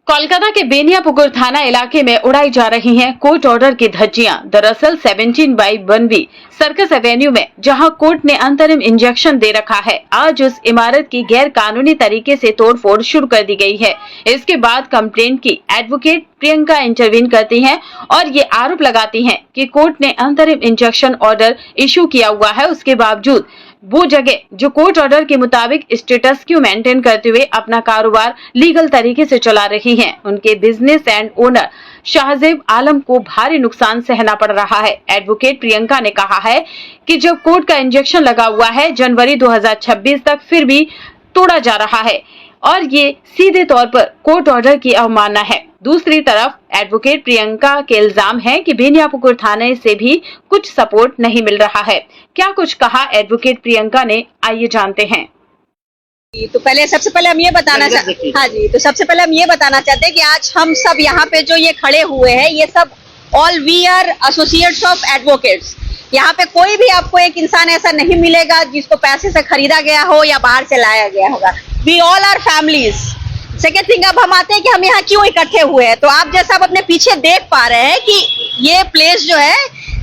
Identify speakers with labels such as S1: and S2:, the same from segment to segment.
S1: कोलकाता के बेनियापुकुर थाना इलाके में उड़ाई जा रही हैं कोर्ट ऑर्डर की धज्जियां। दरअसल 17/1B सर्कस एवेन्यू में जहां कोर्ट ने अंतरिम इंजेक्शन दे रखा है, आज उस इमारत की गैर कानूनी तरीके से तोड़फोड़ शुरू कर दी गई है। इसके बाद कंप्लेंट की एडवोकेट प्रियंका इंटरवीन करती हैं और ये आरोप लगाती हैं कि कोर्ट ने अंतरिम इंजेक्शन ऑर्डर इशू किया हुआ है, उसके बावजूद वो जगह जो कोर्ट ऑर्डर के मुताबिक स्टेटस क्यों मेंटेन करते हुए अपना कारोबार लीगल तरीके से चला रही हैं। उनके बिजनेस एंड ओनर शाहजेब आलम को भारी नुकसान सहना पड़ रहा है। एडवोकेट प्रियंका ने कहा है कि जब कोर्ट का इंजेक्शन लगा हुआ है जनवरी 2026 तक, फिर भी तोड़ा जा रहा है और ये सीधे तौर पर कोर्ट ऑर्डर की अवमानना है। दूसरी तरफ एडवोकेट प्रियंका के इल्जाम है कि बेनियापुकुर थाने से भी कुछ सपोर्ट नहीं मिल रहा है। क्या कुछ कहा एडवोकेट प्रियंका ने, आइए जानते हैं।
S2: तो पहले सबसे पहले हम ये बताना चाहते हाँ जी, तो सबसे पहले हम ये बताना चाहते हैं कि आज हम सब यहाँ पे जो ये खड़े हुए हैं, ये सब all we are associates of advocates. यहाँ पे कोई भी आपको एक इंसान ऐसा नहीं मिलेगा जिसको पैसे से खरीदा गया हो या बाहर से लाया गया होगा। We all are families. Second thing, अब हम आते हैं कि हम यहाँ क्यों इकट्ठे हुए हैं। तो आप जैसा आप अपने पीछे देख पा रहे हैं कि ये प्लेस जो है,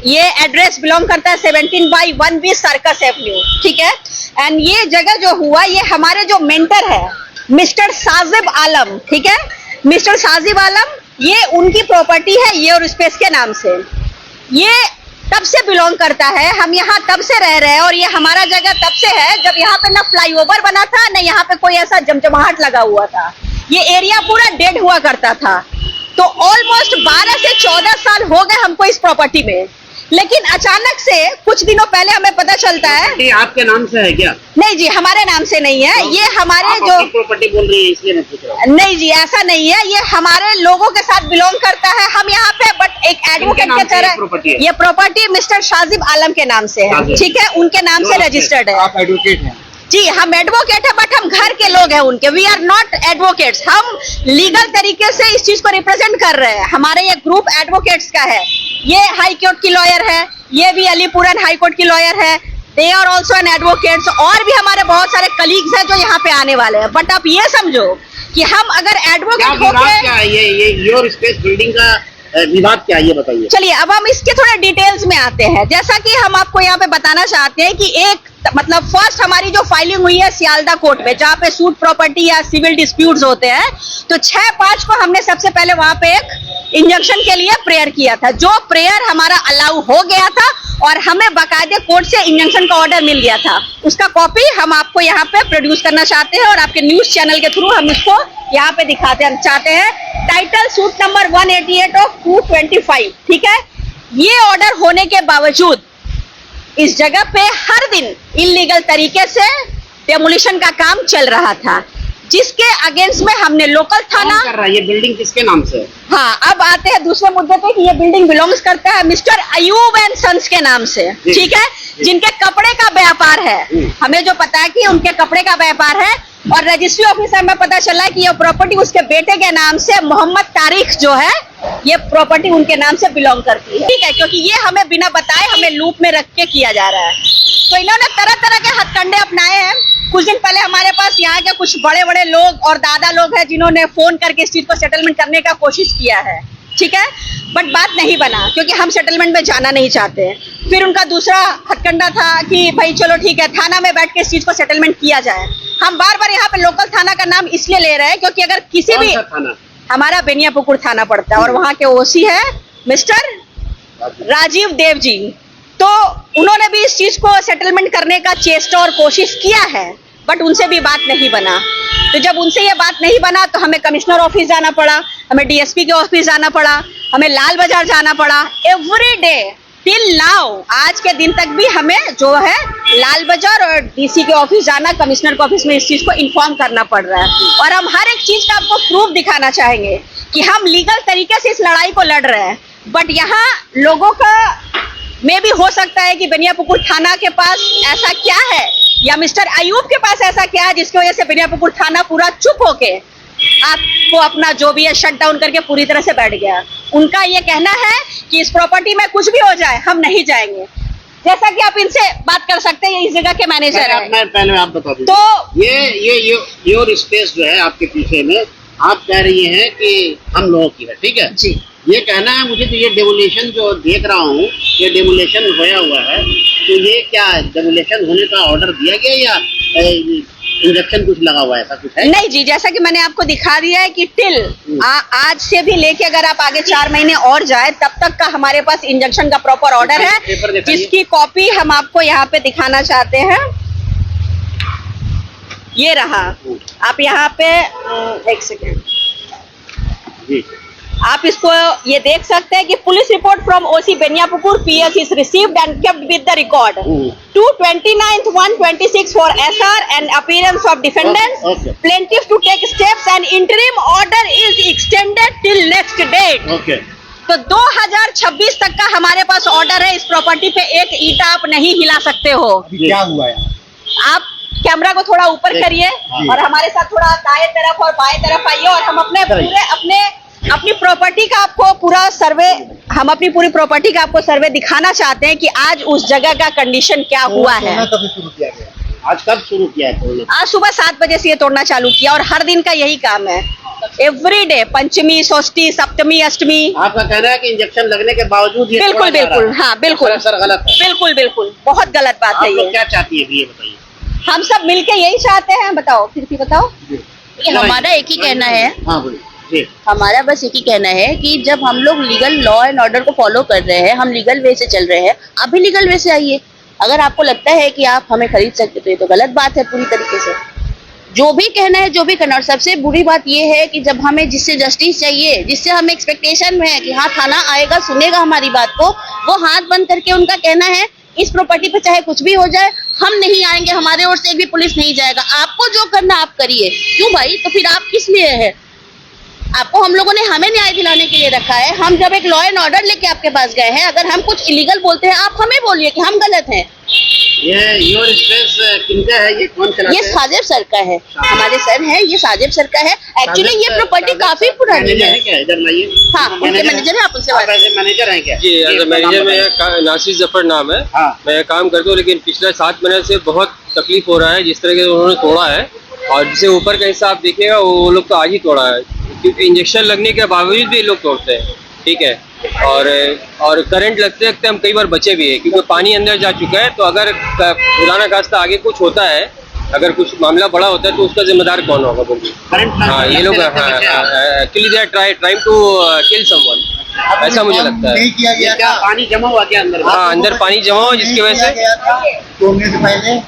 S2: ये एड्रेस बिलोंग करता है 17/1B सर्कस एवेन्यू, ठीक है। एंड ये जगह जो हुआ, ये हमारे जो मेंटर है मिस्टर साजिब आलम, ठीक है। मिस्टर साजिब आलम, ये उनकी प्रॉपर्टी है योर स्पेस के नाम से। ये तब से बिलोंग करता है, हम यहाँ तब से रह रहे हैं और ये हमारा जगह तब से है जब यहाँ पे ना फ्लाईओवर बना था, ना यहाँ पे कोई ऐसा जमजमाहट लगा हुआ था। ये एरिया पूरा डेड हुआ करता था। तो ऑलमोस्ट 12 से 14 साल हो गए हमको इस प्रॉपर्टी में, लेकिन अचानक से कुछ दिनों पहले हमें पता चलता है।
S3: ये आपके नाम से है क्या?
S2: नहीं जी, हमारे नाम से नहीं है। ये हमारे जो
S3: प्रॉपर्टी बोल रही है इसलिए मैं पूछ रहा हूं।
S2: नहीं जी, ऐसा नहीं है। ये हमारे लोगों के साथ बिलोंग करता है। हम यहाँ पे बट एक एडवोकेट के तरह, ये प्रॉपर्टी मिस्टर शाजिब आलम के नाम से है, ठीक है। उनके नाम से रजिस्टर्ड है।
S3: आप एडवोकेट हैं?
S2: जी, हम एडवोकेट है, बट हम घर के लोग हैं उनके। We are not advocates. हम लीगल तरीके से इस चीज को रिप्रेजेंट कर रहे हैं। हमारे ये ग्रुप एडवोकेट्स का है। ये हाई कोर्ट की लॉयर है, ये भी अलीपुरन हाई कोर्ट की लॉयर है। They are also an advocates. और भी हमारे बहुत सारे कलीग्स हैं जो यहाँ पे आने वाले हैं। बट आप ये समझो कि हम अगर एडवोकेट होके,
S3: क्या ये योर स्पेस बिल्डिंग का विवाद क्या है, ये बताइए।
S2: चलिए, अब हम इसके थोड़े डिटेल्स में आते हैं। जैसा कि हम आपको यहाँ पे बताना चाहते हैं कि एक मतलब फर्स्ट हमारी जो फाइलिंग हुई है सियालदा कोर्ट में, जहाँ पे सूट प्रॉपर्टी या सिविल डिस्प्यूट्स होते हैं, तो 6/5 को हमने सबसे पहले वहां पे एक इंजंक्शन के लिए प्रेयर किया था, जो प्रेयर हमारा अलाउ हो गया था और हमें बाकायदे कोर्ट से इंजंक्शन का ऑर्डर मिल गया था। उसका कॉपी हम आपको यहाँ पे प्रोड्यूस करना चाहते हैं और आपके न्यूज चैनल के थ्रू हम इसको यहाँ पे दिखाते चाहते हैं। टाइटल सूट नंबर 188 ऑफ 225, ठीक है। ये ऑर्डर होने के बावजूद इस जगह पे हर दिन इलीगल तरीके से डेमोलिशन का काम चल रहा था, जिसके अगेंस्ट में हमने लोकल थाना
S3: कर रहा है। ये बिल्डिंग किसके नाम से?
S2: हाँ, अब आते हैं दूसरे मुद्दे पे कि ये बिल्डिंग बिलोंग्स करता है मिस्टर अयूब एंड सन्स के नाम से, ठीक है, जिनके कपड़े का व्यापार है। हमें जो पता है कि उनके कपड़े का व्यापार है और रजिस्ट्री ऑफिसर में पता चला है कि ये प्रॉपर्टी उसके बेटे के नाम से, मोहम्मद तारिक जो है, ये प्रॉपर्टी उनके नाम से बिलोंग करती है, ठीक है। क्योंकि ये हमें बिना बताए हमें लूप में रख के किया जा रहा है। तो इन्होंने तरह तरह के हथकंडे अपनाए हैं। कुछ दिन पहले हमारे पास यहाँ के कुछ बड़े बड़े लोग और दादा लोग हैं जिन्होंने फोन करके इस चीज को सेटलमेंट करने का कोशिश किया है, ठीक है, बट बात नहीं बना क्योंकि हम सेटलमेंट में जाना नहीं चाहते। फिर उनका दूसरा हथकंडा था कि भाई चलो ठीक है, थाना में बैठ के इस चीज को सेटलमेंट किया जाए। हम बार बार यहाँ पे लोकल थाना का नाम इसलिए ले रहे हैं क्योंकि अगर किसी भी, हमारा बेनियापुकुर थाना पड़ता है और वहाँ के ओसी है मिस्टर राजीव देव जी, तो उन्होंने भी इस चीज को सेटलमेंट करने का चेष्टा और कोशिश किया है, बट उनसे भी बात नहीं बना। तो जब उनसे ये बात नहीं बना तो हमें कमिश्नर ऑफिस जाना पड़ा, हमें डीएसपी के ऑफिस जाना पड़ा, हमें लाल बाजार जाना पड़ा। एवरी डे टिल नाउ, आज के दिन तक भी हमें जो है लाल बाजार और डीसी के ऑफिस जाना, कमिश्नर के ऑफिस में इस चीज को इन्फॉर्म करना पड़ रहा है। और हम हर एक चीज का आपको प्रूफ दिखाना चाहेंगे कि हम लीगल तरीके से इस लड़ाई को लड़ रहे हैं। बट यहाँ लोगों का में भी हो सकता है कि बेनियापुकुर थाना के पास ऐसा क्या है या मिस्टर अयूब के पास ऐसा क्या है जिसकी वजह से बेनियापुकुर थाना पूरा चुप होके आपको अपना जो भी है शट डाउन करके पूरी तरह से बैठ गया। उनका ये कहना है कि इस प्रॉपर्टी में कुछ भी हो जाए हम नहीं जाएंगे। जैसा कि आप इनसे बात कर सकते हैं, ये इस जगह के मैनेजर है।
S3: पहले आप बता दीजिए,
S2: तो
S3: ये योर स्पेस जो है आपके पीछे में, आप कह रही हैं कि हम लोगों की है, ठीक है
S2: जी।
S3: ये कहना है मुझे तो ये डेमोलेशन जो देख रहा हूँ, ये डेमोलेशन होया हुआ है, तो ये क्या डेमोलेशन होने का ऑर्डर दिया गया या इंजेक्शन कुछ लगा हुआ है, ऐसा कुछ है?
S2: नहीं जी, जैसा कि मैंने आपको दिखा दिया है कि आज से भी लेके अगर आप आगे 4 महीने और जाए तब तक का हमारे पास इंजेक्शन का प्रॉपर ऑर्डर है, जिसकी कॉपी हम आपको यहाँ पे दिखाना चाहते हैं। ये रहा, आप यहाँ पे एक सेकेंड
S3: जी,
S2: आप इसको ये देख सकते हैं कि police report from OC Beniapukur PS is received and kept with the record to 29/1/26 for SR and appearance of defendants plaintiff to take steps and interim order is extended till next date.
S3: Okay,
S2: तो 2026 तक का हमारे पास order है। इस property पे एक ईंटा आप नहीं हिला सकते हो।
S3: क्या हुआ है?
S2: आप कैमरा को थोड़ा ऊपर करिए और हमारे साथ थोड़ा दाएं तरफ और बाएं तरफ आइए और हम अपनी प्रॉपर्टी का आपको पूरा सर्वे, हम अपनी पूरी प्रॉपर्टी का आपको सर्वे दिखाना चाहते हैं कि आज उस जगह का कंडीशन क्या हुआ है।
S3: कब शुरू किया गया? आज कब शुरू किया है तोड़ना?
S2: आज सुबह 7 बजे से ये तोड़ना चालू किया और हर दिन का यही काम है, एवरी डे, पंचमी, षष्ठी, सप्तमी, अष्टमी।
S3: आपका कहना है कि इंजेक्शन लगने के बावजूद ये
S2: बिल्कुल बिल्कुल, हाँ बिल्कुल
S3: सर गलत है।
S2: बिल्कुल बिल्कुल, बहुत गलत बात है
S3: आप लोग
S2: ये।
S3: क्या चाहती है ये बताइए?
S2: हम सब मिलके यही चाहते हैं। बताओ, फिर भी बताओ।
S4: हमारा एक ही कहना है,
S3: हाँ बोलिए जी।
S4: हमारा बस एक ही कहना है कि जब हम लोग लीगल लॉ एंड ऑर्डर को फॉलो कर रहे हैं, हम लीगल वे से चल रहे हैं, आप भी लीगल वे से आइए। अगर आपको लगता है कि आप हमें खरीद सकते तो ये तो गलत बात है पूरी तरीके से। जो भी कहना है, जो भी करना। और सबसे बुरी बात ये है कि जब हमें जिससे जस्टिस चाहिए, जिससे हम एक्सपेक्टेशन में है कि हाँ थाना आएगा, सुनेगा हमारी बात को, वो हाथ बंद करके उनका कहना है इस प्रॉपर्टी पे चाहे कुछ भी हो जाए हम नहीं आएंगे, हमारे ओर से एक भी पुलिस नहीं जाएगा, आपको जो करना आप करिए। क्यों भाई? तो फिर आप किस लिए है? आपको हम लोगों ने हमें न्याय दिलाने के लिए रखा है। हम जब एक लॉ एंड ऑर्डर लेके आपके पास गए हैं, अगर हम कुछ इलीगल बोलते हैं आप हमें बोलिए कि हम गलत हैं।
S3: ये योर स्पेस किनका है? ये कौन चलाता
S4: ये
S3: है?
S4: साजिब सर का है, हमारे सर हैं, ये साजिब सर का है। एक्चुअली ये प्रॉपर्टी काफी पुरानी
S3: मैनेजर
S4: है।
S3: है क्या? इधर लाइए।
S4: हाँ, उनके मैनेजर है, आप उनसे बात
S3: ऐसे मैनेजर हैं क्या?
S5: जी, एज ए मैनेजर में नासिर जफर नाम है।
S3: हाँ।
S5: मैं काम करता हूँ, लेकिन पिछले 7 महीने से बहुत तकलीफ हो रहा है जिस तरह के उन्होंने तोड़ा है। और जिसे ऊपर का हिस्सा आप देखिएगा वो लोग तो आज ही तोड़ा है, क्योंकि इंजेक्शन लगने के बावजूद भी लोग तोड़ते हैं, ठीक है। और करंट लगते लगते हम कई बार बचे भी है, क्योंकि पानी अंदर जा चुका है। तो अगर खुदा खास्ता आगे कुछ होता है, अगर कुछ मामला बड़ा होता है तो उसका जिम्मेदार कौन होगा बोलिए? हाँ, ये लोग actually they are trying to kill someone, ऐसा मुझे लगता है।
S3: नहीं किया गया, क्या पानी जमा हुआ क्या अंदर?
S5: हाँ, अंदर पानी जमा हुआ जिसकी वजह से
S3: तोड़ने से पहले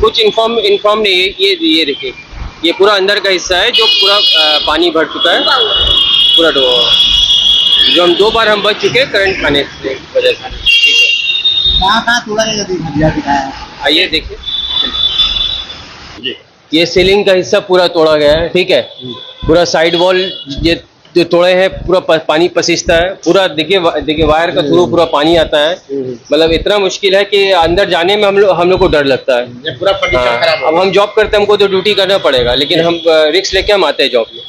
S5: कुछ इन्फॉर्म नहीं है। ये देखिए, ये पूरा अंदर का हिस्सा है जो पूरा पानी भर चुका है, पूरा जो हम 2 बार हम बच चुके हैं करंट खाने से वजह से, ठीक है।
S3: कहाँ तोड़ा गया?
S5: आइए देखिए,
S3: जी।
S5: ये सीलिंग का हिस्सा पूरा तोड़ा गया है, ठीक है। पूरा साइड वॉल ये जो तोड़े हैं, पूरा पानी पसीजता है पूरा। देखिए वायर का थ्रू पूरा पानी आता है, मतलब इतना मुश्किल है कि अंदर जाने में हम लोग को डर लगता है।
S3: ये पूरा फर्नीचर खराब हो
S5: अब हम जॉब करते हैं, हमको तो ड्यूटी करना पड़ेगा, लेकिन हम रिस्क लेके हम आते हैं जॉब में।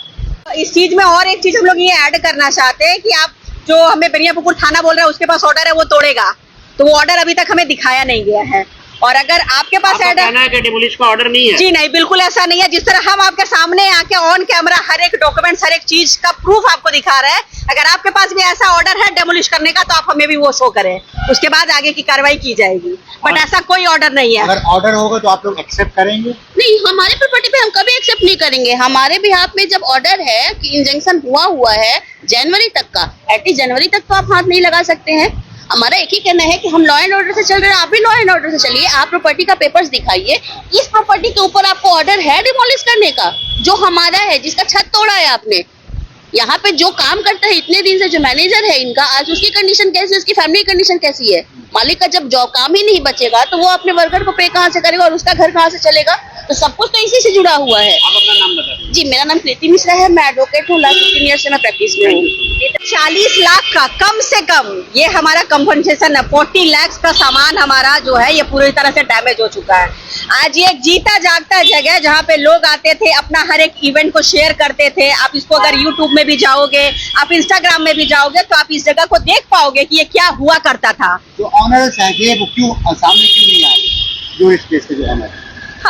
S2: इस चीज में और एक चीज हम लोग ये ऐड करना चाहते हैं कि आप जो हमें बेनियापुकुर थाना बोल रहा है उसके पास ऑर्डर है, वो तोड़ेगा, तो वो ऑर्डर अभी तक हमें दिखाया नहीं गया है। और अगर आपके पास
S3: आपका कहना है कि डिमोलिश का ऑर्डर नहीं है?
S2: जी नहीं, बिल्कुल ऐसा नहीं है। जिस तरह हम आपके सामने आके ऑन कैमरा हर एक डॉक्यूमेंट, हर एक चीज का प्रूफ आपको दिखा रहे हैं, अगर आपके पास भी ऐसा ऑर्डर है डेमोलिश करने का तो आप हमें भी वो शो करें, उसके बाद आगे की कार्रवाई की जाएगी। बट ऐसा कोई ऑर्डर नहीं है।
S3: अगर ऑर्डर होगा तो आप लोग एक्सेप्ट करेंगे?
S4: नहीं, हमारे प्रॉपर्टी पे हम कभी एक्सेप्ट नहीं करेंगे। हमारे बिहाफ में जब ऑर्डर है कि इंजेक्शन हुआ है जनवरी तक का, एटलीस्ट जनवरी तक तो आप हाथ नहीं लगा सकते हैं। हमारा एक ही कहना है कि हम लॉ एंड ऑर्डर से चल रहे हैं, आप भी लॉ एंड ऑर्डर से चलिए। आप प्रॉपर्टी का पेपर्स दिखाइए, इस प्रॉपर्टी के ऊपर आपको ऑर्डर है डिमोलिश करने का, जो हमारा है, जिसका छत तोड़ा है आपने। यहाँ पे जो काम करता है इतने दिन से, जो मैनेजर है इनका, आज उसकी कंडीशन कैसी है, उसकी फैमिली कंडीशन कैसी है? मालिक का जब जॉब काम ही नहीं बचेगा तो वो अपने वर्कर को पे कहाँ से करेगा और उसका घर कहाँ से चलेगा? तो सब कुछ तो इसी से जुड़ा हुआ है।
S3: आप अपना नाम बता दीजिए।
S4: जी, मेरा नाम कृति मिश्रा है, मैं एडवोकेट हूँ, लास्ट 15 ईयर से मैं प्रैक्टिस में हूँ।
S2: 40 लाख का कम से कम ये हमारा कंपनसेशन है। 40 लाख का सामान हमारा जो है ये पूरी तरह से डैमेज हो चुका है। आज ये एक जीता जागता जगह जहाँ पे लोग आते थे, अपना हर एक इवेंट को शेयर करते थे। आप इसको अगर यूट्यूब में भी जाओगे, आप इंस्टाग्राम में भी जाओगे, तो आप इस जगह को देख पाओगे कि ये क्या हुआ करता था।
S3: जो ऑनर्स है वो क्यों सामने क्यों नहीं आए? जो स्पेस के जो ऑनर,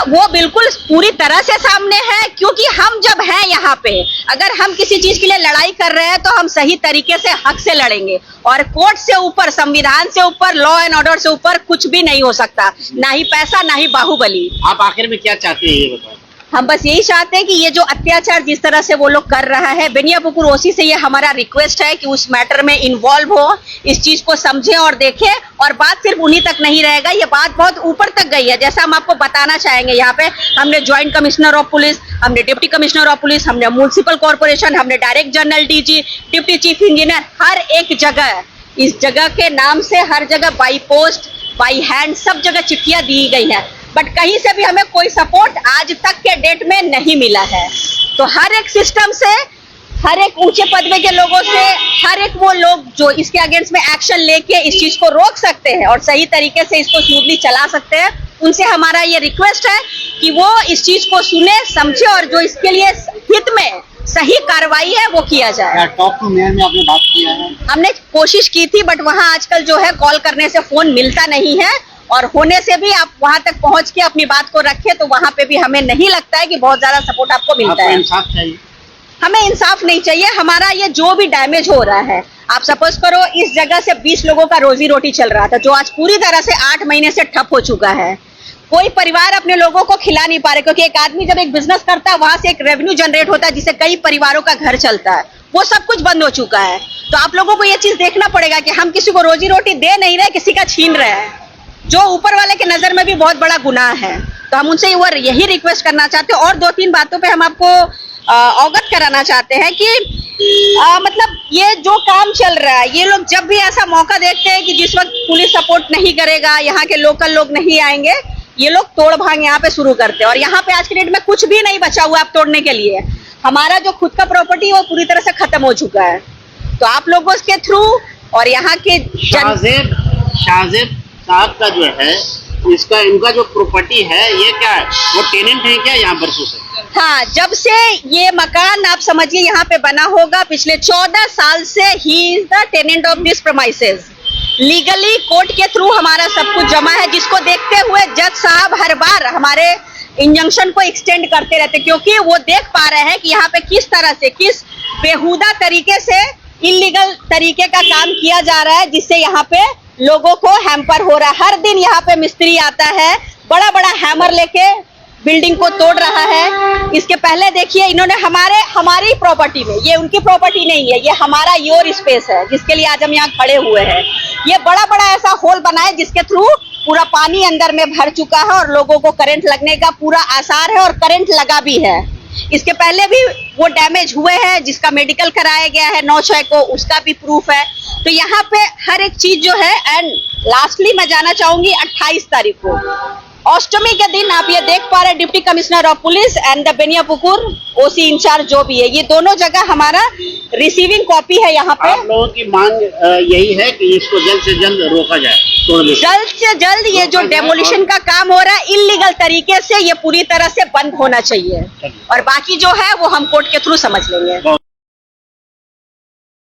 S2: वो बिल्कुल पूरी तरह से सामने है, क्योंकि हम जब हैं यहाँ पे, अगर हम किसी चीज के लिए लड़ाई कर रहे हैं तो हम सही तरीके से हक से लड़ेंगे, और कोर्ट से ऊपर, संविधान से ऊपर, लॉ एंड ऑर्डर से ऊपर कुछ भी नहीं हो सकता, ना ही पैसा, ना ही बाहुबली।
S3: आप आखिर में क्या चाहते हैं ये बताओ?
S2: हम बस यही चाहते हैं कि ये जो अत्याचार जिस तरह से वो लोग कर रहा है, बेनियापुकुर ओसी से ये हमारा रिक्वेस्ट है कि उस मैटर में इन्वॉल्व हो, इस चीज को समझे और देखे। और बात सिर्फ उन्हीं तक नहीं रहेगा, ये बात बहुत ऊपर तक गई है। जैसा हम आपको बताना चाहेंगे, यहाँ पे हमने ज्वाइंट कमिश्नर ऑफ पुलिस, हमने डिप्टी कमिश्नर ऑफ पुलिस, हमने म्युनिसिपल कॉर्पोरेशन, हमने direct general DG, deputy chief engineer, हर एक जगह, इस जगह के नाम से हर जगह बाई पोस्ट, बाई हैंड, सब जगह चिट्ठियां दी गई हैं, बट कहीं से भी हमें कोई सपोर्ट आज तक के डेट में नहीं मिला है। तो हर एक सिस्टम से, हर एक ऊंचे पदवे के लोगों से, हर एक वो लोग जो इसके अगेंस्ट में एक्शन लेके इस चीज को रोक सकते हैं और सही तरीके से इसको स्मूथली चला सकते हैं, उनसे हमारा ये रिक्वेस्ट है कि वो इस चीज को सुने, समझे और जो इसके लिए हित में सही कार्रवाई है वो किया जाए।
S3: टॉप टू मेयर में आपने बात किया है?
S2: हमने कोशिश की थी, बट वहाँ आजकल जो है कॉल करने से फोन मिलता नहीं है, और होने से भी आप वहां तक पहुंच के अपनी बात को रखे तो वहां पे भी हमें नहीं लगता है कि बहुत ज्यादा सपोर्ट आपको मिलता है।
S3: इंसाफ चाहिए,
S2: हमें इंसाफ नहीं चाहिए। हमारा ये जो भी डैमेज हो रहा है, आप सपोज करो इस जगह से 20 लोगों का रोजी रोटी चल रहा था, जो आज पूरी तरह से 8 महीने से ठप हो चुका है। कोई परिवार अपने लोगों को खिला नहीं पा रहे, क्योंकि एक आदमी जब एक बिजनेस करता है वहां से एक रेवेन्यू जनरेट होता है जिससे कई परिवारों का घर चलता है, वो सब कुछ बंद हो चुका है। तो आप लोगों को ये चीज देखना पड़ेगा कि हम किसी को रोजी रोटी दे नहीं रहे, किसी का छीन रहे हैं, जो ऊपर वाले के नजर में भी बहुत बड़ा गुनाह है। तो हम उनसे यही रिक्वेस्ट करना चाहते हैं। और 2-3 बातों पे हम आपको अवगत कराना चाहते हैं कि मतलब ये जो काम चल रहा है, ये लोग जब भी ऐसा मौका देखते हैं कि जिस वक्त पुलिस सपोर्ट नहीं करेगा, यहाँ के लोकल लोग नहीं आएंगे, ये लोग तोड़ भाग यहाँ पे शुरू करते हैं। और यहाँ पे आज के डेट में कुछ भी नहीं बचा हुआ अब तोड़ने के लिए। हमारा जो खुद का प्रॉपर्टी है वो पूरी तरह से खत्म हो चुका है। तो आप लोगों के थ्रू और यहाँ के
S3: शाहजेब साहब का जो है, इनका जो प्रॉपर्टी है, ये क्या है, वो टेनेंट है क्या यहाँ बरसों से?
S2: हाँ, जब से ये मकान आप समझिए यहाँ पे बना होगा, पिछले 14 साल से ही is the tenant of this premises. Legally court के थ्रू हमारा सब कुछ जमा है, जिसको देखते हुए जज साहब हर बार हमारे इंजंक्शन को एक्सटेंड करते रहते, क्योंकि वो देख पा रहे हैं कि यहाँ पे किस तरह से, किस बेहुदा तरीके से, इलीगल तरीके का काम किया जा रहा है, जिससे यहाँ पे लोगों को हैम्पर हो रहा है। हर दिन यहाँ पे मिस्त्री आता है, बड़ा बड़ा हैमर लेके बिल्डिंग को तोड़ रहा है। इसके पहले देखिए, इन्होंने हमारी प्रॉपर्टी में, ये उनकी प्रॉपर्टी नहीं है, ये हमारा योर स्पेस है जिसके लिए आज हम यहाँ खड़े हुए हैं, ये बड़ा बड़ा ऐसा होल बना है जिसके थ्रू पूरा पानी अंदर में भर चुका है और लोगों को करंट लगने का पूरा आसार है, और करंट लगा भी है। इसके पहले भी वो डैमेज हुए हैं, जिसका मेडिकल कराया गया है 9/6 को, उसका भी प्रूफ है। तो यहाँ पे हर एक चीज जो है। एंड लास्टली मैं जाना चाहूंगी 28 तारीख को अष्टमी के दिन, आप ये देख पा रहे हैं, deputy commissioner of police and the Beniapukur OC incharge जो भी है, ये दोनों जगह हमारा रिसीविंग कॉपी है यहाँ पे।
S3: आप लोगों की मांग यही है कि इसको जल्द से जल्द रोका जाए,
S2: जल्द से जल्द ये जो डेमोलिशन का काम हो रहा है इलीगल तरीके से, ये पूरी तरह से बंद होना चाहिए, और बाकी जो है वो हम कोर्ट के थ्रू समझ लेंगे।